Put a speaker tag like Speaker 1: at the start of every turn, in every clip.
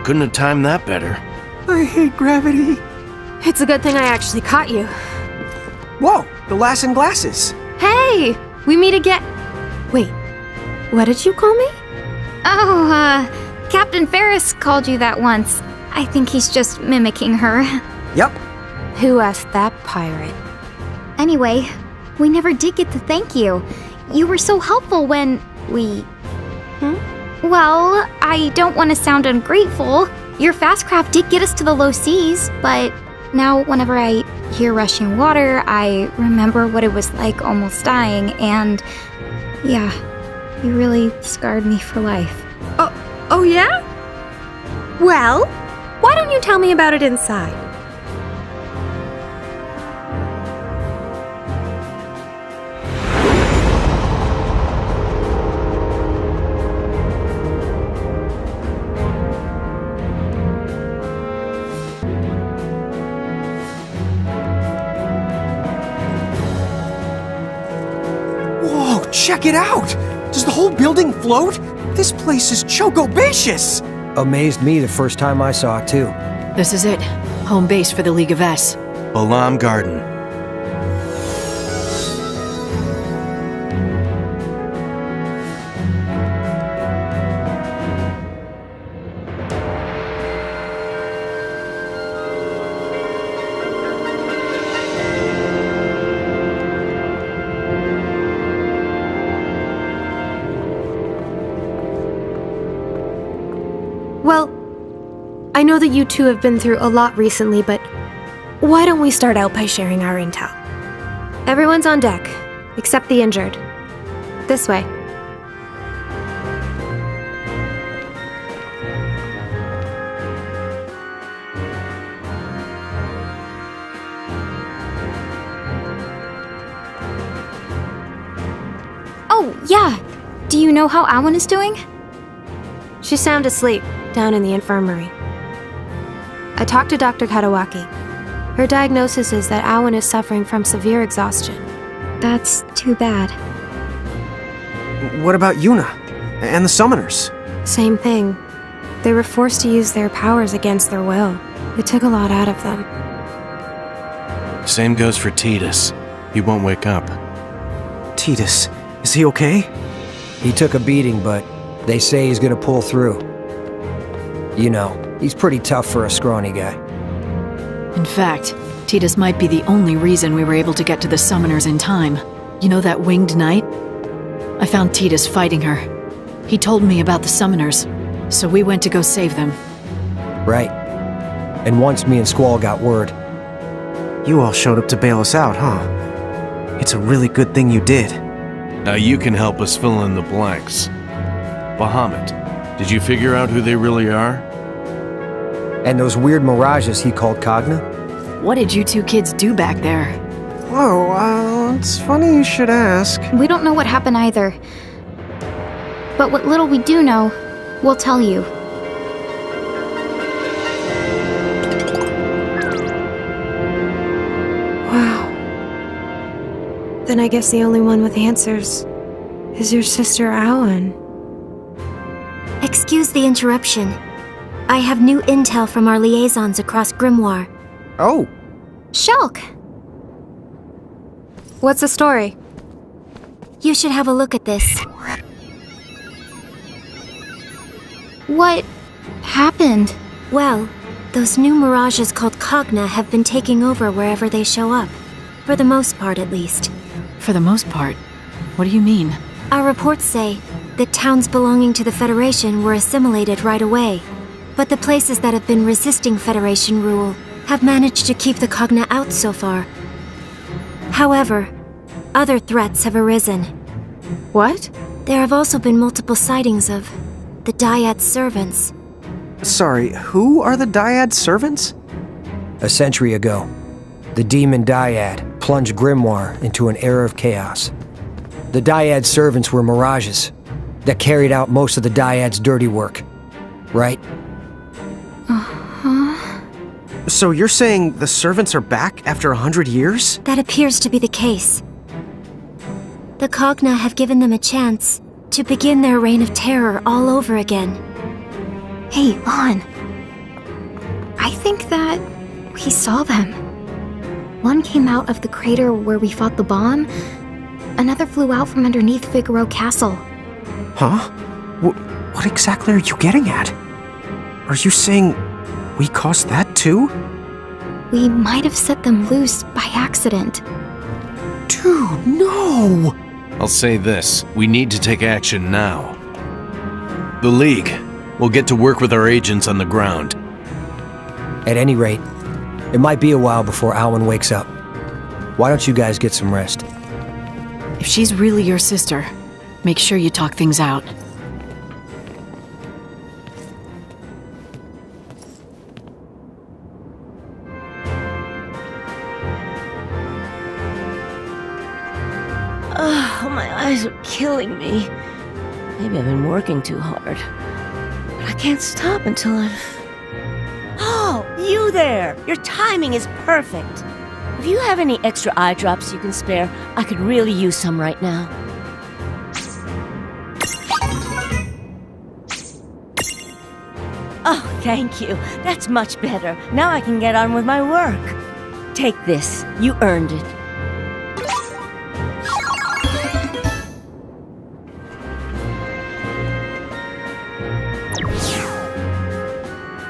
Speaker 1: Couldn't have timed that better.
Speaker 2: I hate gravity.
Speaker 3: It's a good thing I actually caught you.
Speaker 2: Whoa, the lass in glasses.
Speaker 3: Hey! We meet again. Wait, what did you call me?
Speaker 4: Oh, Captain Ferris called you that once. I think he's just mimicking her.
Speaker 2: Yep.
Speaker 3: Who asked that pirate?
Speaker 4: Anyway, we never did get to thank you. You were so helpful when we... Well, I don't want to sound ungrateful. Your fast craft did get us to the low seas, but now whenever I hear rushing water, I remember what it was like almost dying, and yeah, you really scarred me for life.
Speaker 3: Oh yeah? Well, why don't you tell me about it inside?
Speaker 2: Whoa, check it out! Does the whole building float? This place is choco-bacious!
Speaker 5: Amazed me the first time I saw it, too.
Speaker 6: This is it. Home base for the League of S.
Speaker 1: Balam Garden.
Speaker 3: Well, I know that you two have been through a lot recently, but why don't we start out by sharing our intel? Everyone's on deck, except the injured. This way.
Speaker 4: Oh, yeah. Do you know how Awan is doing?
Speaker 3: She's sound asleep, down in the infirmary. I talked to Dr. Katawaki. Her diagnosis is that Awan is suffering from severe exhaustion.
Speaker 4: That's too bad.
Speaker 2: What about Yuna? And the summoners?
Speaker 3: Same thing. They were forced to use their powers against their will. It took a lot out of them.
Speaker 1: Same goes for Titus. He won't wake up.
Speaker 2: Titus, is he okay?
Speaker 5: He took a beating, but they say he's gonna pull through. You know, he's pretty tough for a scrawny guy.
Speaker 6: In fact, Titus might be the only reason we were able to get to the summoners in time. You know that winged knight? I found Titus fighting her. He told me about the summoners, so we went to go save them.
Speaker 5: Right. And once me and Squall got word.
Speaker 2: You all showed up to bail us out, huh? It's a really good thing you did.
Speaker 1: Now you can help us fill in the blanks. Bahamut, did you figure out who they really are?
Speaker 5: And those weird mirages he called Cogna?
Speaker 6: What did you two kids do back there?
Speaker 2: Whoa, it's funny you should ask.
Speaker 4: We don't know what happened either. But what little we do know, we'll tell you.
Speaker 3: Wow. Then I guess the only one with answers is your sister Awan.
Speaker 7: Excuse the interruption. I have new intel from our liaisons across Grimoire.
Speaker 2: Oh,
Speaker 4: Shulk!
Speaker 3: What's the story?
Speaker 7: You should have a look at this.
Speaker 4: What happened?
Speaker 7: Well, those new mirages called Cogna have been taking over wherever they show up. For the most part, at least.
Speaker 6: For the most part. What do you mean?
Speaker 7: Our reports say that towns belonging to the Federation were assimilated right away. But the places that have been resisting Federation rule have managed to keep the Cogna out so far. However, other threats have arisen.
Speaker 3: What?
Speaker 7: There have also been multiple sightings of the Dyad servants.
Speaker 2: sorry, who are the Dyad servants?
Speaker 5: A century ago, the demon Dyad plunged Grimoire into an era of chaos. The Dyad servants were mirages that carried out most of the Dyad's dirty work. Right?
Speaker 2: So you're saying the servants are back after 100 years?
Speaker 7: That appears to be the case. The Cogna have given them a chance to begin their reign of terror all over again.
Speaker 4: Hey, Lon, I think that we saw them. One came out of the crater where we fought the bomb. Another flew out from underneath Figaro Castle.
Speaker 2: Huh? What exactly are you getting at? Are you saying we caused that too?
Speaker 4: We might have set them loose by accident.
Speaker 2: Dude, no!
Speaker 1: I'll say this, we need to take action now. The League will get to work with our agents on the ground.
Speaker 5: At any rate, it might be a while before Alwyn wakes up. Why don't you guys get some rest?
Speaker 6: If she's really your sister, make sure you talk things out.
Speaker 8: Oh, my eyes are killing me. Maybe I've been working too hard. But I can't stop until I've... Oh, you there! Your timing is perfect. If you have any extra eye drops you can spare, I could really use some right now. Oh, thank you. That's much better. Now I can get on with my work. Take this. You earned it.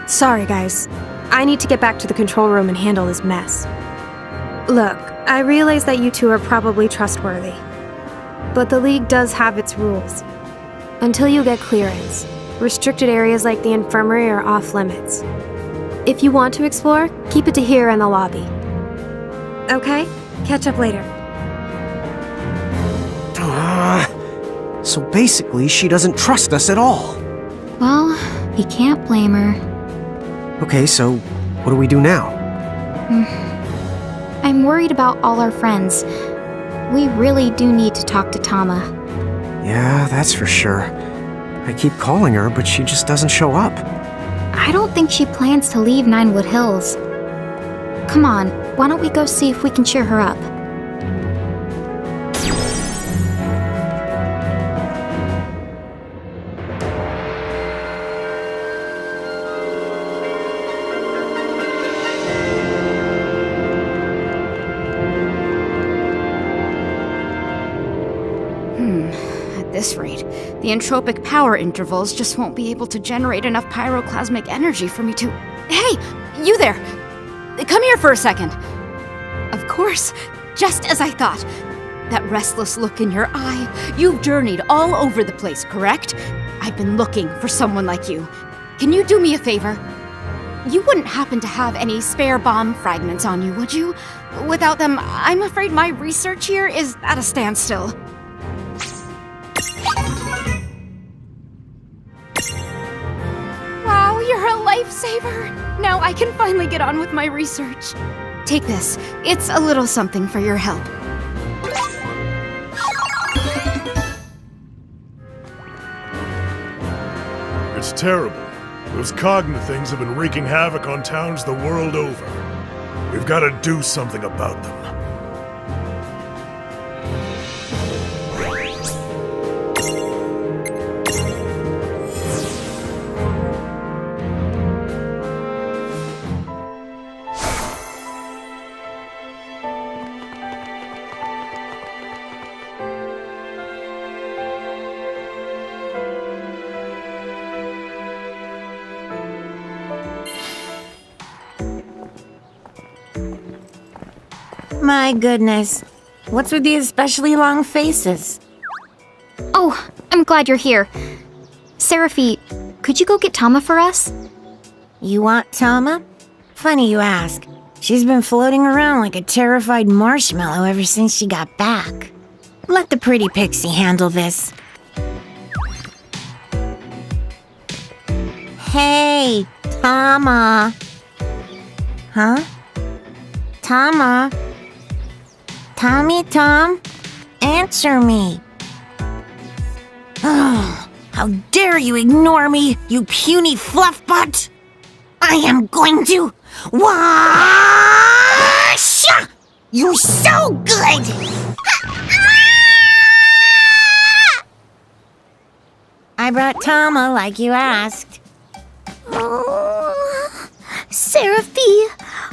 Speaker 3: Sorry, guys. I need to get back to the control room and handle this mess. Look, I realize that you two are probably trustworthy, but the League does have its rules. Until you get clearance, restricted areas like the infirmary are off limits. If you want to explore, keep it to here in the lobby. Okay? Catch up later.
Speaker 2: So basically, she doesn't trust us at all.
Speaker 4: Well, you can't blame her.
Speaker 2: Okay, so what do we do now?
Speaker 4: I'm worried about all our friends. We really do need to talk to Tama.
Speaker 2: Yeah, that's for sure. I keep calling her, but she just doesn't show up.
Speaker 4: I don't think she plans to leave Ninewood Hills. Come on, why don't we go see if we can cheer her up?
Speaker 9: At this rate, the entropic power intervals just won't be able to generate enough pyroclasmic energy for me to... Hey! You there! Come here for a second! Of course, just as I thought. That restless look in your eye. You've journeyed all over the place, correct? I've been looking for someone like you. Can you do me a favor? You wouldn't happen to have any spare bomb fragments on you, would you? Without them, I'm afraid my research here is at a standstill. Wow, you're a lifesaver! Now I can finally get on with my research. Take this. It's a little something for your help.
Speaker 10: It's terrible. Those Cogna things have been wreaking havoc on towns the world over. We've got to do something about them.
Speaker 11: My goodness. What's with these especially long faces?
Speaker 4: Oh, I'm glad you're here. Saphie, could you go get Tama for us?
Speaker 11: You want Tama? Funny you ask. She's been floating around like a terrified marshmallow ever since she got back. Let the pretty pixie handle this. Hey, Tama. Huh? Tama? Tommy Tom? Answer me. Oh, how dare you ignore me, you puny fluffbutt! I am going to wash you so good! I brought Tama like you asked.
Speaker 7: Oh,
Speaker 4: Saphie,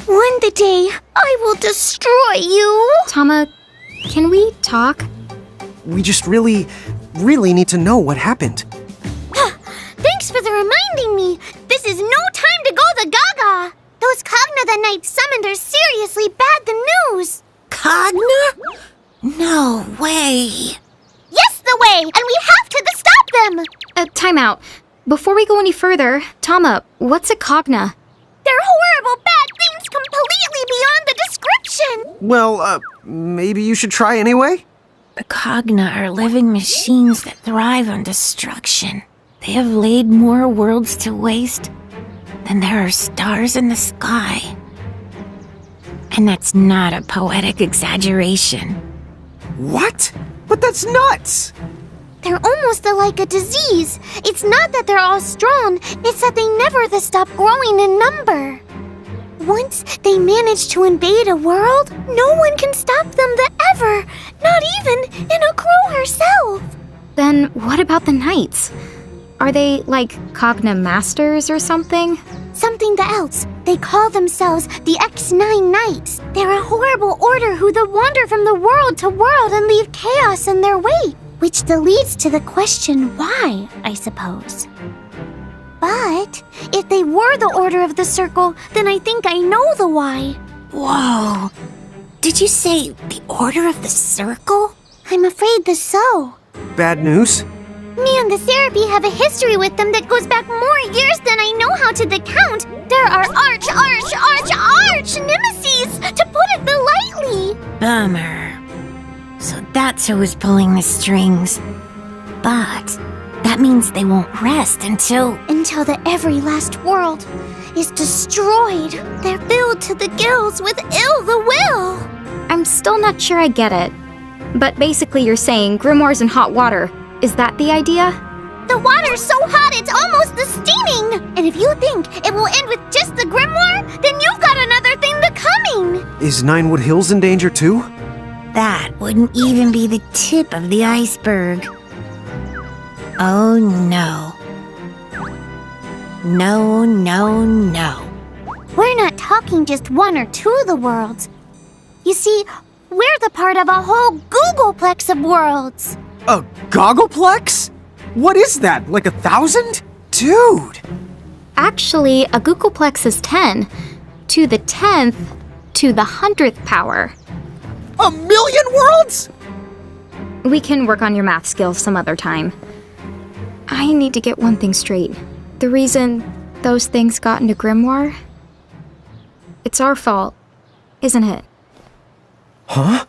Speaker 4: one day I will destroy you.
Speaker 3: Tama, can we talk?
Speaker 2: We just really need to know what happened.
Speaker 4: Thanks for the reminding me. This is no time to go the gaga. Those Cogna the Night summoned are seriously bad the news.
Speaker 11: Cogna? No way.
Speaker 4: Yes, the way, and we have to stop them.
Speaker 3: Time out. Before we go any further, Tama, what's a Cogna?
Speaker 4: They're horrible bad things completely beyond the description.
Speaker 2: Well, maybe you should try anyway?
Speaker 11: The Cogna are living machines that thrive on destruction. They have laid more worlds to waste than there are stars in the sky. And that's not a poetic exaggeration.
Speaker 2: What? But that's nuts!
Speaker 4: They're almost like a disease. It's not that they're all strong, it's that they never stop growing in number. Once they manage to invade a world, no one can stop them ever, not even Crow herself.
Speaker 3: Then what about the Knights? Are they like Cogna Masters or something?
Speaker 4: Something else. They call themselves the X9 Knights. They're a horrible order who wander from the world to world and leave chaos in their wake. Which leads to the question why, I suppose. But if they were the Order of the Circle, then I think I know the why.
Speaker 11: Whoa. Did you say the Order of the Circle?
Speaker 4: I'm afraid so.
Speaker 2: Bad news?
Speaker 4: Me and the Saphie have a history with them that goes back more years than I know how to count. There are arch nemesis, to put it lightly.
Speaker 11: Bummer. So that's who was pulling the strings. But that means they won't rest until
Speaker 4: the every last world is destroyed. They're filled to the gills with ill the will.
Speaker 3: I'm still not sure I get it. But basically you're saying grimoires in hot water. Is that the idea?
Speaker 4: The water's so hot it's almost steaming. And if you think it will end with just the grimoire, then you've got another thing coming.
Speaker 2: Is Ninewood Hills in danger too?
Speaker 11: that wouldn't even be the tip of the iceberg. Oh no. No, no, no.
Speaker 4: We're not talking just one or two of the worlds. You see, we're the part of a whole Googleplex of worlds.
Speaker 2: A Goggleplex? What is that, like 1,000? Dude!
Speaker 3: Actually, a Googleplex is 10. To the 10th, to the 100th power.
Speaker 2: 1,000,000 worlds?!
Speaker 3: We can work on your math skills some other time. I need to get one thing straight. The reason those things got into Grimoire? It's our fault, isn't it?
Speaker 2: Huh?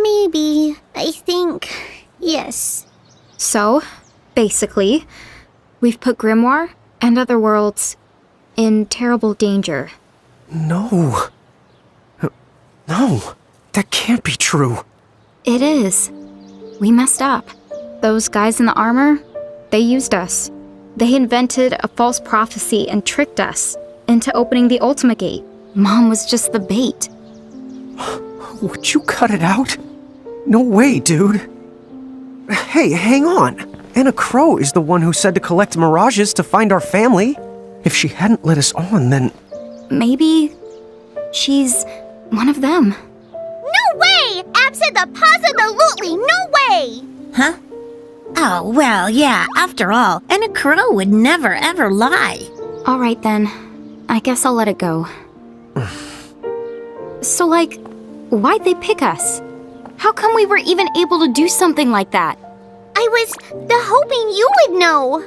Speaker 4: Maybe. I think. Yes.
Speaker 3: So, basically, we've put Grimoire and other worlds in terrible danger.
Speaker 2: No. No. That can't be true.
Speaker 3: It is. We messed up. Those guys in the armor, they used us. They invented a false prophecy and tricked us into opening the Ultima Gate. Mom was just the bait.
Speaker 2: Would you cut it out? No way, dude. Hey, hang on. Anna Crow is the one who said to collect mirages to find our family. If she hadn't let us on, then...
Speaker 3: Maybe she's one of them.
Speaker 4: No way! Abso-the-positively no way!
Speaker 11: Huh? Oh, well, yeah, after all, Anna Crow would never ever lie.
Speaker 3: All right then. I guess I'll let it go. So, like, why'd they pick us? How come we were even able to do something like that?
Speaker 4: I was hoping you would know.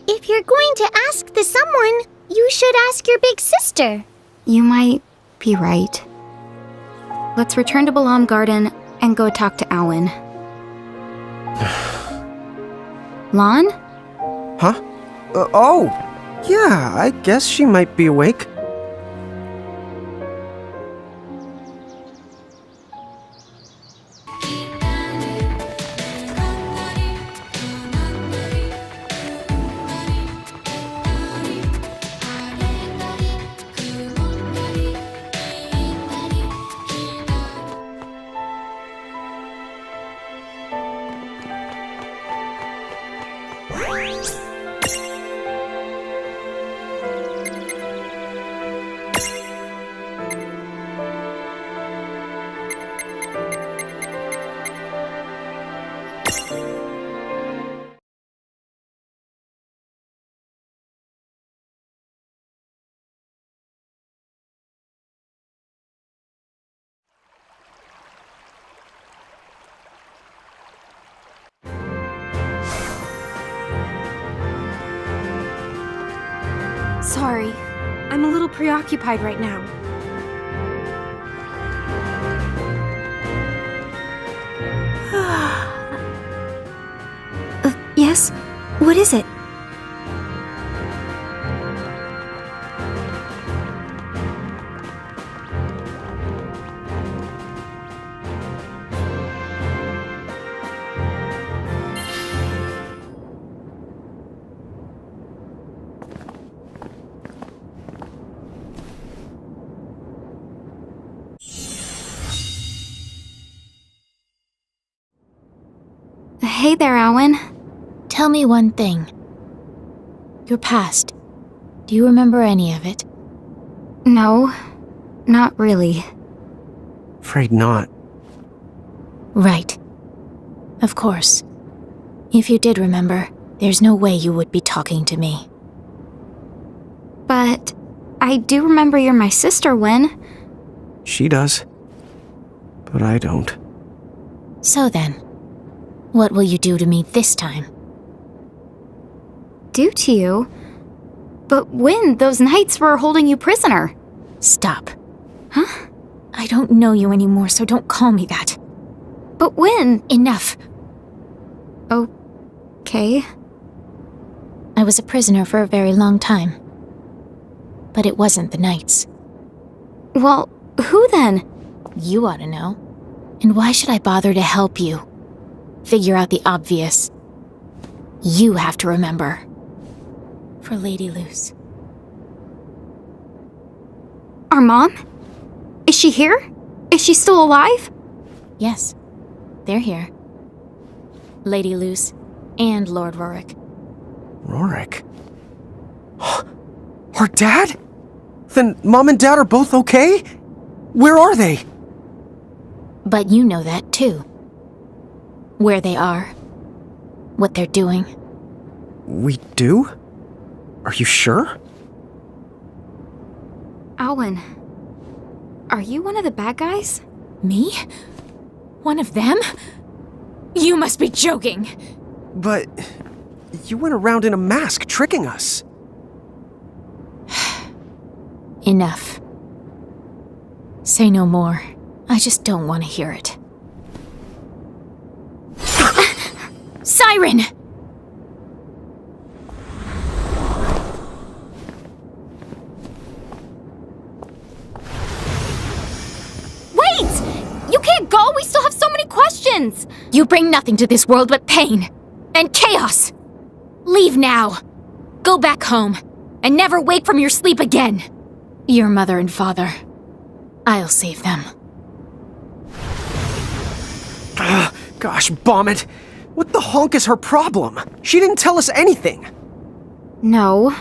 Speaker 4: If you're going to ask someone, you should ask your big sister.
Speaker 3: You might be right. Let's return to Balam Garden and go talk to Awen. Lon?
Speaker 2: Huh? Oh! Yeah, I guess she might be awake.
Speaker 3: sorry. I'm a little preoccupied right now.
Speaker 7: Yes? What is it?
Speaker 4: Hey there, Owen.
Speaker 11: Tell me one thing. Your past. Do you remember any of it?
Speaker 4: No, not really.
Speaker 2: Afraid not.
Speaker 11: Right. Of course. If you did remember, there's no way you would be talking to me.
Speaker 4: But I do remember you're my sister, Win.
Speaker 2: She does. But I don't.
Speaker 11: So then, what will you do to me this time?
Speaker 4: Do to you? But Win, those knights were holding you prisoner.
Speaker 11: Stop.
Speaker 4: Huh?
Speaker 11: I don't know you anymore, so don't call me that.
Speaker 4: But Win...
Speaker 11: Enough.
Speaker 4: Okay.
Speaker 11: I was a prisoner for a very long time. But it wasn't the knights.
Speaker 4: Well, who then?
Speaker 11: You ought to know. And why should I bother to help you? Figure out the obvious. You have to remember. For Lady Luce.
Speaker 4: Our mom? Is she here? Is she still alive?
Speaker 11: Yes, they're here. Lady Luce and Lord Rorik.
Speaker 2: Rorik? Our dad? Then Mom and Dad are both okay? Where are they?
Speaker 11: But you know that too. Where they are. What they're doing.
Speaker 2: We do? Are you sure?
Speaker 4: Owen, are you one of the bad guys?
Speaker 11: Me? One of them? You must be joking!
Speaker 2: But you went around in a mask tricking us.
Speaker 11: Enough. Say no more. I just don't want to hear it. Siren!
Speaker 4: Wait! You can't go! We still have so many questions!
Speaker 11: You bring nothing to this world but pain and chaos! Leave now! Go back home and never wake from your sleep again! Your mother and father. I'll save them.
Speaker 2: Gosh, bomb it! What the honk is her problem? She didn't tell us anything!
Speaker 4: No,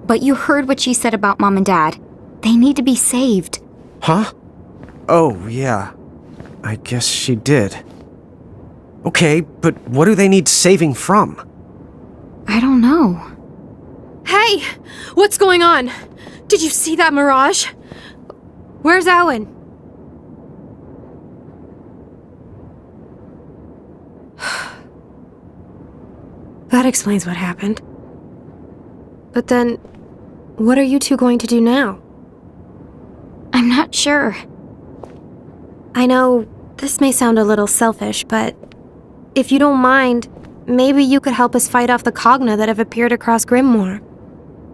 Speaker 4: but you heard what she said about Mom and Dad. They need to be saved.
Speaker 2: Huh? Oh, yeah. I guess she did. Okay, but what do they need saving from?
Speaker 3: I don't know. Hey! What's going on? Did you see that mirage? Where's Owen? That explains what happened. But then, what are you two going to do now?
Speaker 4: I'm not sure.
Speaker 3: I know this may sound a little selfish, but if you don't mind, maybe you could help us fight off the Cogna that have appeared across Grimoire.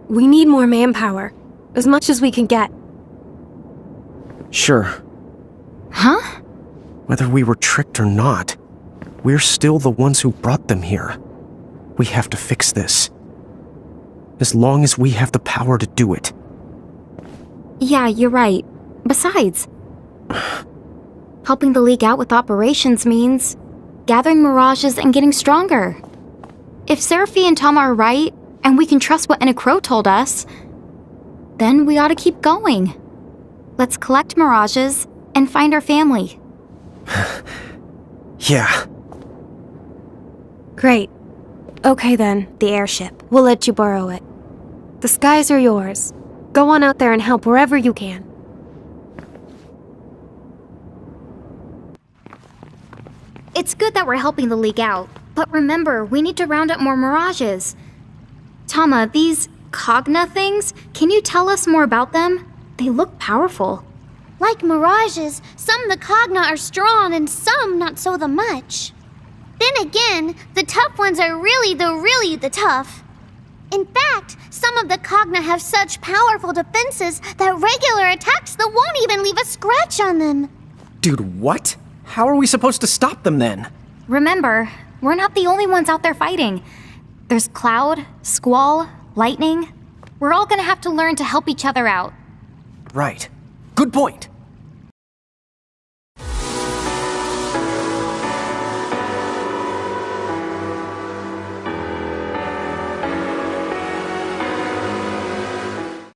Speaker 3: We need more manpower, as much as we can get.
Speaker 2: Sure.
Speaker 4: Huh?
Speaker 2: Whether we were tricked or not, we're still the ones who brought them here. We have to fix this. As long as we have the power to do it.
Speaker 4: Yeah, you're right. Besides, helping the League out with operations means gathering mirages and getting stronger. If Saphie and Tom are right, and we can trust what Enna Crow told us, then we ought to keep going. Let's collect mirages and find our family.
Speaker 2: Yeah.
Speaker 3: Great. Okay then, the airship. We'll let you borrow it. The skies are yours. Go on out there and help wherever you can.
Speaker 4: It's good that we're helping the League out, but remember, we need to round up more mirages. Tama, these Cogna things? Can you tell us more about them? They look powerful.
Speaker 12: Like mirages, some the Cogna are strong and some not so the much. Then again, the tough ones are really the tough. In fact, some of the Cogna have such powerful defenses that regular attacks that won't even leave a scratch on them.
Speaker 2: Dude, what? How are we supposed to stop them then?
Speaker 4: Remember, we're not the only ones out there fighting. There's Cloud, Squall, Lightning. We're all gonna have to learn to help each other out.
Speaker 2: Right. Good point.